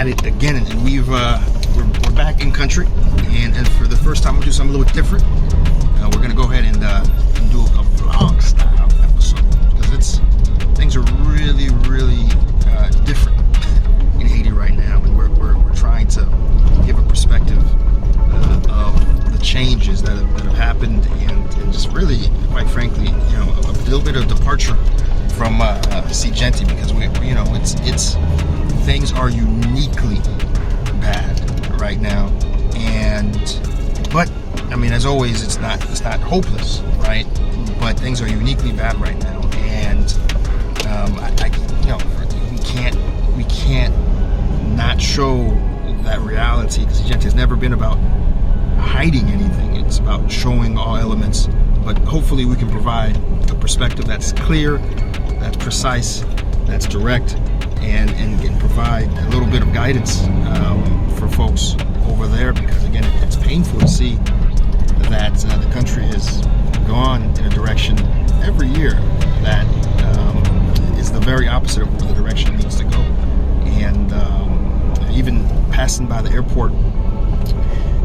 at it again, and we're back in country, and for the first time we'll do something a little bit different. We're gonna go ahead and do a vlog style episode, because things are really different in Haiti right now, and we're trying to give a perspective of the changes that have happened, and just really, quite frankly, a little bit of departure from SeeJeanty, because it's things are uniquely bad right now, but I mean, as always, it's not hopeless, right? But things are uniquely bad right now, and we can't not show that reality, because SeeJeanty has never been about hiding anything. It's about showing all elements, but hopefully we can provide a perspective that's clear, that's precise, that's direct, and can provide a little bit of guidance for folks over there, because again, it's painful to see that the country has gone in a direction every year that is the very opposite of the direction it needs to go. And even passing by the airport,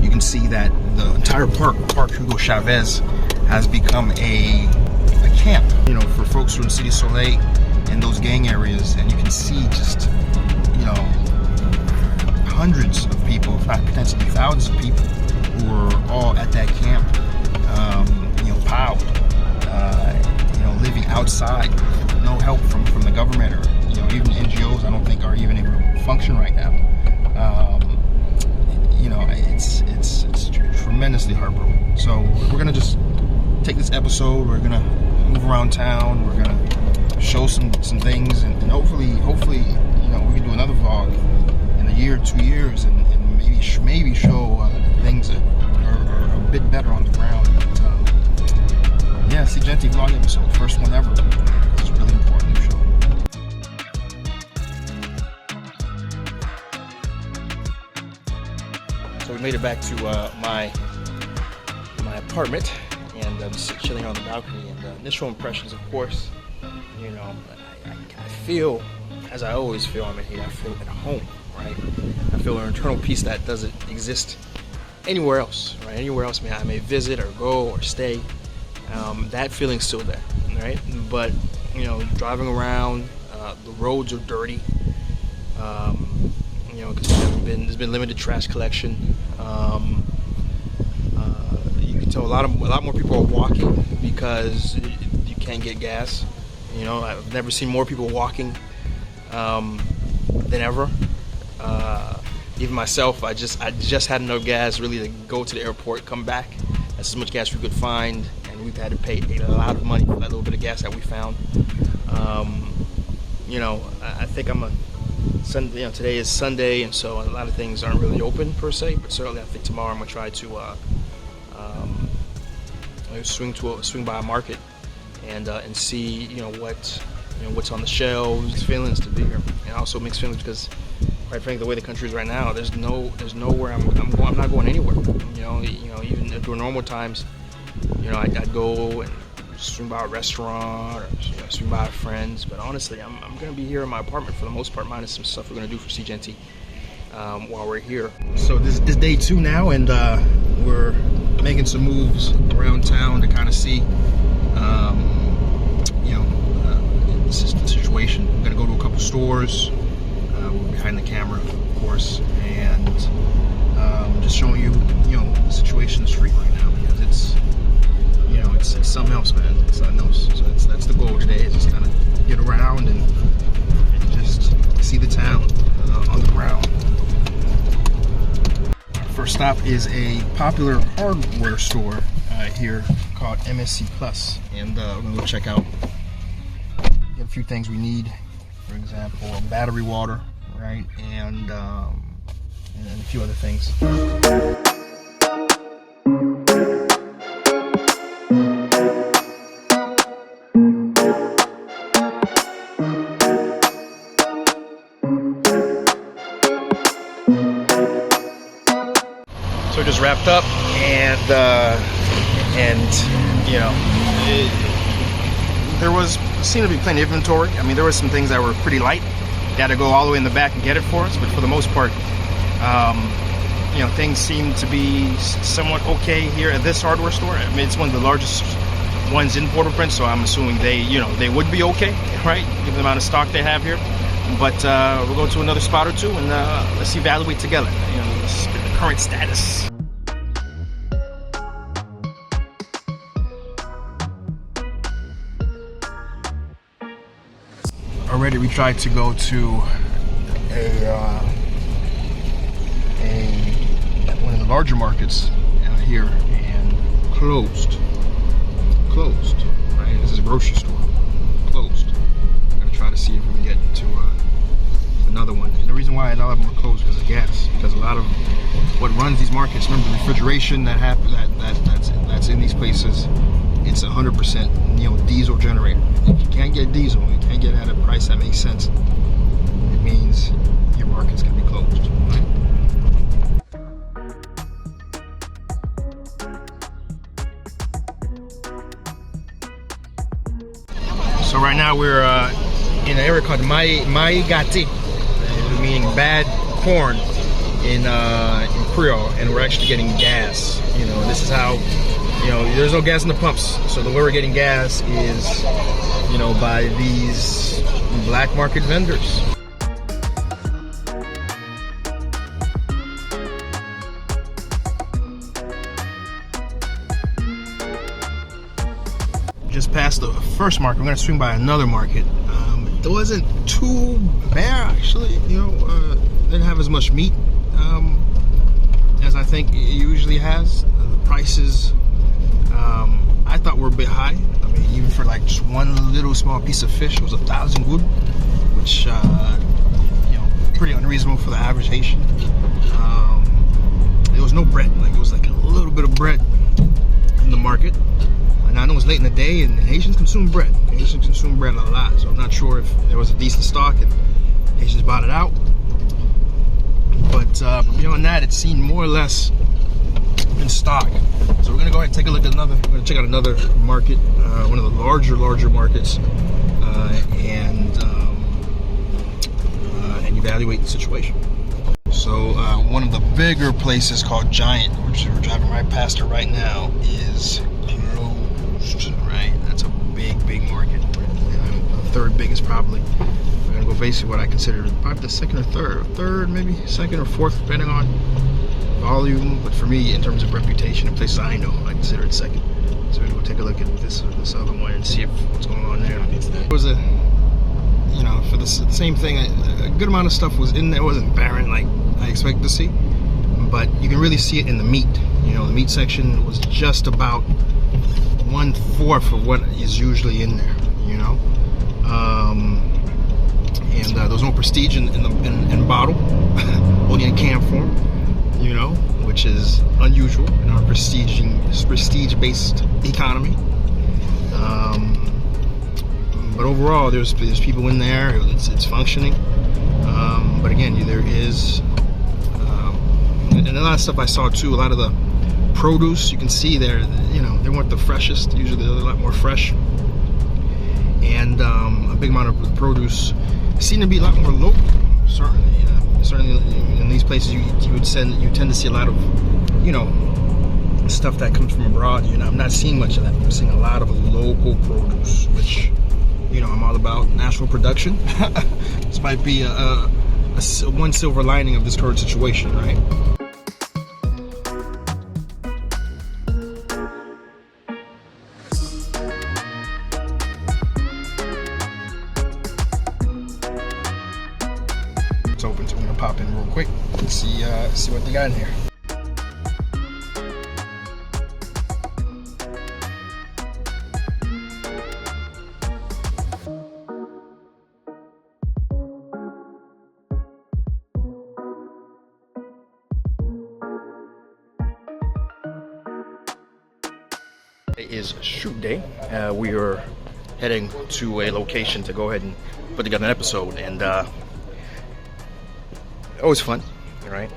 you can see that the entire Park Hugo Chavez, has become a camp, for folks from City Soleil and those gang areas. And you can see just, hundreds of people, if not potentially thousands of people, who are all at that camp, piled, living outside, no help from the government, or even NGOs. I don't think are even able to function right now. It's tremendously heartbroken. So we're gonna just take this episode. We're gonna move around town. We're gonna show some things, and hopefully, we can do another vlog in a year, 2 years, and maybe show things that are a bit better on the ground. But, yeah, SeeJeanty vlog episode, first one ever. It's really important to show. So we made it back to my apartment, and I'm just chilling on the balcony. And initial impressions, of course, I feel, as I always feel, I'm in Haiti. I feel at home, right? I feel an internal peace that doesn't exist anywhere else, right? Anywhere else I may visit or go or stay, that feeling's still there, right? But driving around, the roads are dirty, because there's been limited trash collection. You can tell a lot more people are walking because you can't get gas. I've never seen more people walking than ever. Even myself, I just had enough gas really to go to the airport, come back. That's as much gas we could find, and we've had to pay a lot of money for that little bit of gas that we found. I think Sunday. Today is Sunday, and so a lot of things aren't really open per se. But certainly, I think tomorrow I'm gonna try to swing by a market and see what's on the shelves. Mixed feelings to be here, and also mixed feelings because, quite frankly, the way the country is right now, there's nowhere I'm not going anywhere. Even during normal times, I'd go and swing by a restaurant or swing by friends. But honestly, I'm gonna be here in my apartment for the most part, minus some stuff we're gonna do for SeeJeanty while we're here. So this is day 2 now, and we're making some moves around town to kind of see the situation. I'm gonna go to a couple stores. We're behind the camera, of course, and just showing you, the situation in the street right now, because it's something else, man. It's something else. So that's the goal today, is just kind of get around and just see the town on the ground. First stop is a popular hardware store here called MSC Plus, and we're gonna go check out. Get a few things we need. For example, battery water, right, and a few other things. So just wrapped up, and there seemed to be plenty of inventory. I mean, there were some things that were pretty light, got to go all the way in the back and get it for us. But for the most part, you know, things seem to be somewhat okay here at this hardware store. I mean, it's one of the largest ones in Port-au-Prince, so I'm assuming they, you know, they would be okay, right, given the amount of stock they have here. But we'll go to another spot or two and let's evaluate together, you know, the current status. Already we tried to go to one of the larger markets here and closed, right? This is a grocery store, closed. I'm gonna try to see if we can get to another one. And the reason why a lot of them are closed because of gas, because a lot of what runs these markets, remember the refrigeration that's in these places, it's 100%, you know, diesel generator. If you can't get diesel, you can't get at a price that makes sense, it means your market's gonna be closed, right? So right now we're in an area called Maigati, meaning bad corn in Creole, and we're actually getting gas. You know, this is how, you know, there's no gas in the pumps, so the way we're getting gas is, you know, by these black market vendors. Just past the first market, we're gonna swing by another market. It wasn't too bad actually, you know, didn't have as much meat as I think it usually has. The prices I thought were a bit high. I mean, even for like just one little small piece of fish, it was 1,000 good, which you know, pretty unreasonable for the average Haitian. There was no bread, like it was like a little bit of bread in the market. And I know it's late in the day, and Haitians consume bread. Haitians consume bread a lot, so I'm not sure if there was a decent stock and Haitians bought it out. But beyond that, it seemed more or less in stock. So we're gonna go ahead and take a look at another. We're gonna check out another market, one of the larger markets, and evaluate the situation. So one of the bigger places called Giant, which we're driving right past it right now, is closed. Right, that's a big market. The third biggest probably. We're gonna go basically what I consider probably the second or third maybe second or fourth, depending on volume. But for me, in terms of reputation and places I know, I consider it second. So we're gonna go take a look at this other one and see what's going on there. It was a, you know, for the same thing, a good amount of stuff was in there. It wasn't barren like I expected to see, but you can really see it in the meat. You know, the meat section was just about 1/4 of what is usually in there. You know, and there was no prestige in bottle, only in can form. You know, which is unusual in our prestige-based economy. But overall, there's people in there. It's functioning. But again, there is, and a lot of stuff I saw too. A lot of the produce you can see there. You know, they weren't the freshest. Usually, they're a lot more fresh. And a big amount of produce seem to be a lot more local. Certainly, in these places, you tend to see a lot of, you know, stuff that comes from abroad. You know, I'm not seeing much of that. I'm seeing a lot of local produce, which, you know, I'm all about national production. This might be a one silver lining of this current situation, right? It's open, so I'm gonna pop in real quick and see what they got in here. It is shoot day. We are heading to a location to go ahead and put together an episode, and always fun, right?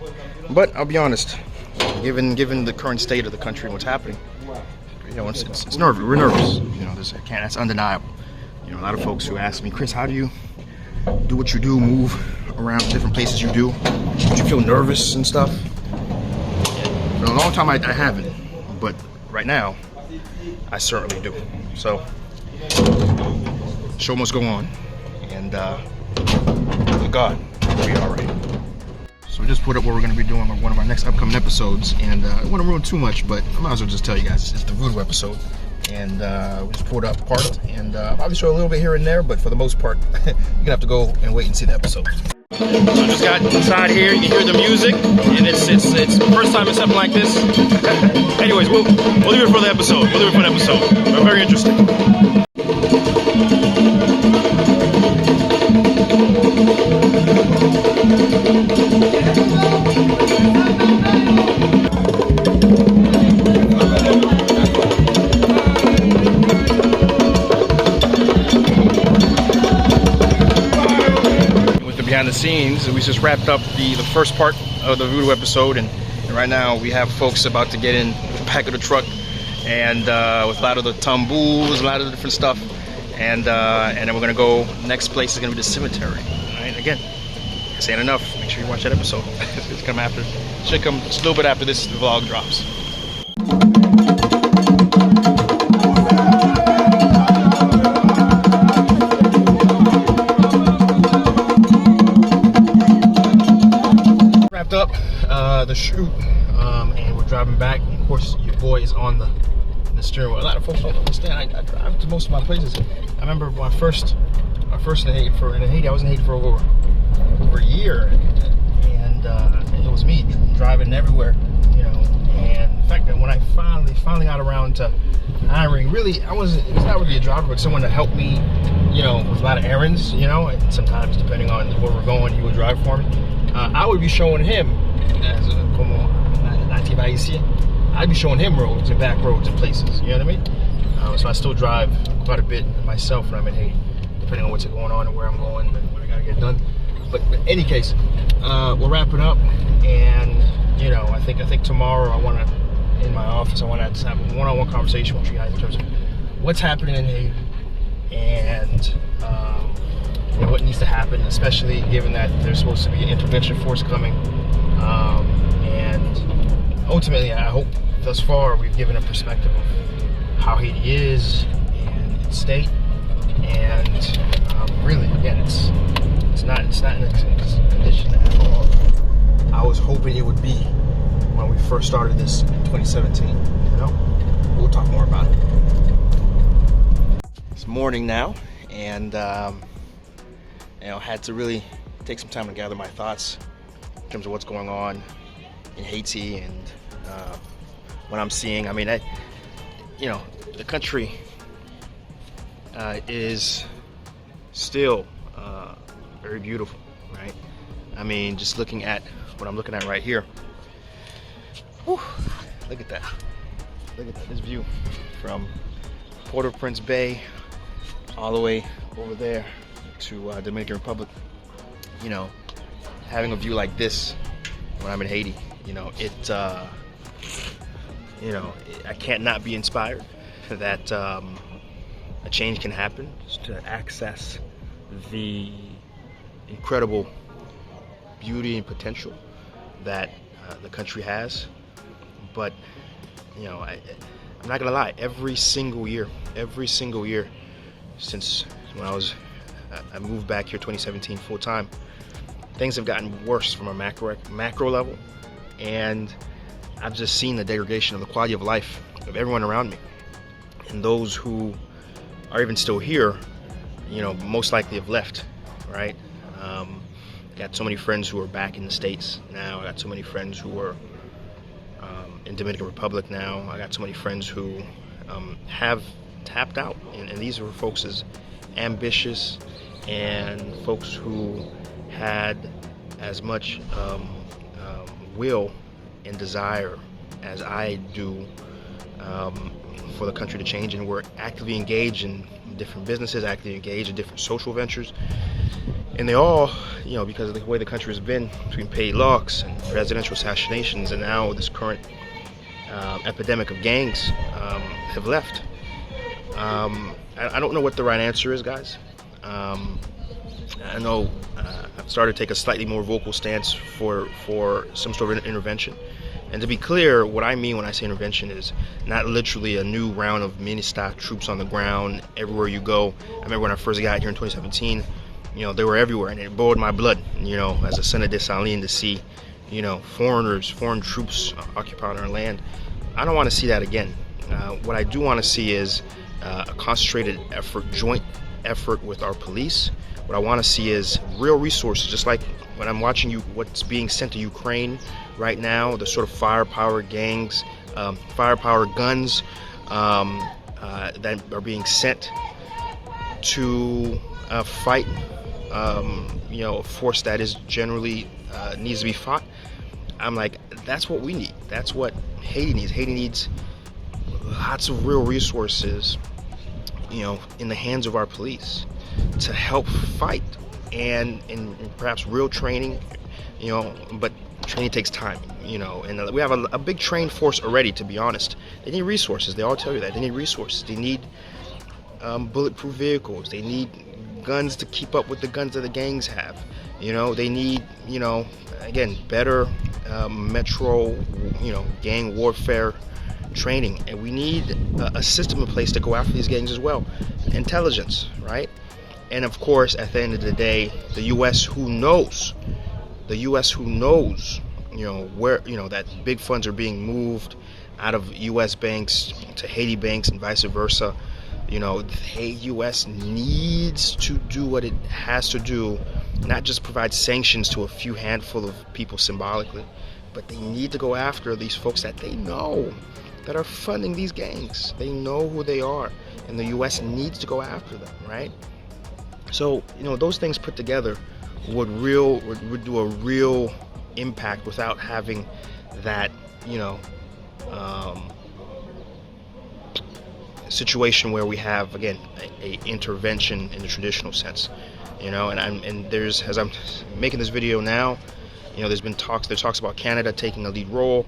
But I'll be honest, given the current state of the country and what's happening, you know, it's nervous. We're nervous. You know, that's undeniable. You know, a lot of folks who ask me, Chris, how do you do what you do, move around different places you do. Do you feel nervous and stuff? For a long time I haven't, but right now I certainly do. So the show must go on, and thank God we'll be all right. So we just put up what we're going to be doing on one of our next upcoming episodes, and I don't want to ruin too much, but I might as well just tell you guys it's the Voodoo episode, and we just pulled up part, and I'll show a little bit here and there, but for the most part, you're gonna have to go and wait and see the episode. So I just got inside here. You can hear the music, and it's the first time in something like this. Anyways, we'll leave it for the episode. But very interesting. Behind the scenes, we just wrapped up the first part of the Voodoo episode, and right now we have folks about to get in the back of the truck, and with a lot of the tambours, a lot of the different stuff, and then we're gonna go. Next place is gonna be the cemetery. All right, again, this ain't enough. Make sure you watch that episode. It's come after. Should come just a little bit after this vlog drops. Up the shoot, and we're driving back. Of course, your boy is on the steering wheel. A lot of folks don't understand. I drive to most of my places. I remember when I first in Haiti. I was in Haiti for over a year, and it was me driving everywhere, you know. And in fact, when I finally got around to hiring, really, it was not really a driver, but someone to help me, you know, with a lot of errands, you know. And sometimes, depending on where we're going, he would drive for me. I would be showing him, as a como native Haitian, I'd be showing him roads and back roads and places, you know what I mean? So I still drive quite a bit myself when I'm in Haiti, depending on what's going on and where I'm going and what I gotta get done. But in any case, we're wrapping up, and you know, I think tomorrow in my office, I want to have a one-on-one conversation with you guys in terms of what's happening in Haiti, and you know, what needs to happen, especially given that there's supposed to be an intervention force coming. And ultimately, I hope thus far we've given a perspective of how Haiti is and its state. And really, again, it's not in a condition at all I was hoping it would be when we first started this in 2017. You know, we'll talk more about it. It's morning now, and you know, had to really take some time to gather my thoughts in terms of what's going on in Haiti and what I'm seeing. I mean, you know, the country is still very beautiful, right? I mean, just looking at what I'm looking at right here. Whew, look at that. Look at that. This view from Port-au-Prince Bay all the way over there to Dominican Republic. You know, having a view like this when I'm in Haiti, you know, you know, I can't not be inspired that a change can happen, to access the incredible beauty and potential that the country has. But you know, I'm not gonna lie, every single year since when I moved back here 2017 full time, things have gotten worse from a macro level, and I've just seen the degradation of the quality of life of everyone around me. And those who are even still here, you know, most likely have left, right? Got so many friends who are back in the States now. I got so many friends who are in Dominican Republic now. I got so many friends who have tapped out, and these were folks as ambitious and folks who had as much will and desire as I do for the country to change, and we're actively engaged in different businesses, actively engaged in different social ventures. And they all, you know, because of the way the country has been between paid locks and presidential assassinations and now this current epidemic of gangs, have left. I don't know what the right answer is, guys. I know I've started to take a slightly more vocal stance for some sort of intervention. And to be clear, what I mean when I say intervention is not literally a new round of mini-stock troops on the ground everywhere you go. I remember when I first got here in 2017, they were everywhere, and it boiled my blood, as a son of Dessalines, to see, foreign troops occupying our land. I don't want to see that again. What I do want to see is a concentrated effort, joint effort with our police. What I want to see is real resources, just like when I'm watching what's being sent to Ukraine right now, the sort of firepower gangs, firepower guns that are being sent to fight, a force that is generally needs to be fought. I'm like, that's what we need. That's what Haiti needs. Haiti needs lots of real resources, in the hands of our police to help fight, and perhaps real training, but training takes time, and we have a big trained force already, to be honest. They need resources. They all tell you that. They need resources. They need bulletproof vehicles. They need guns to keep up with the guns that the gangs have. They need, again, better metro, gang warfare training, and we need a system in place to go after these gangs as well. Intelligence, right? And of course, at the end of the day, the U.S. who knows, where, that big funds are being moved out of U.S. banks to Haiti banks and vice versa. The U.S. needs to do what it has to do, not just provide sanctions to a few handful of people symbolically, but they need to go after these folks that they know that are funding these gangs. They know who they are, and the U.S. needs to go after them, right? So, those things put together would do a real impact without having that, situation where we have, again, a intervention in the traditional sense, and there's, as I'm making this video now, there's talks about Canada taking a lead role,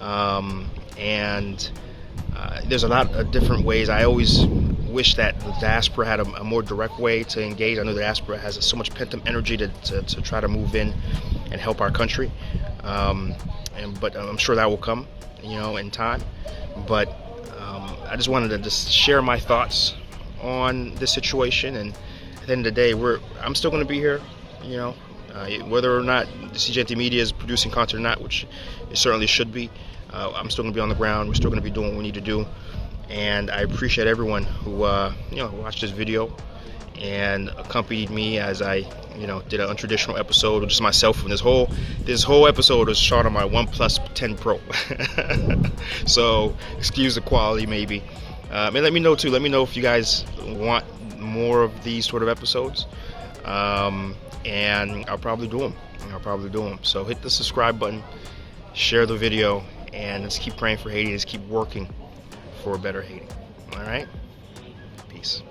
and there's a lot of different ways. I always wish that the diaspora had a more direct way to engage. I know the diaspora has so much pent-up energy to try to move in and help our country, but I'm sure that will come, in time. But I just wanted to just share my thoughts on this situation, and at the end of the day, I'm still going to be here, whether or not the SeeJeanty media is producing content or not, which it certainly should be. I'm still going to be on the ground. We're still going to be doing what we need to do, and I appreciate everyone who watched this video and accompanied me as I did an untraditional episode with just myself. And this whole episode was shot on my OnePlus 10 Pro. So excuse the quality maybe, and let me know too. Let me know if you guys want more of these sort of episodes, and I'll probably do them. So hit the subscribe button, share the video, and let's keep praying for Haiti. Let's keep working for a better Haiti. All right? Peace.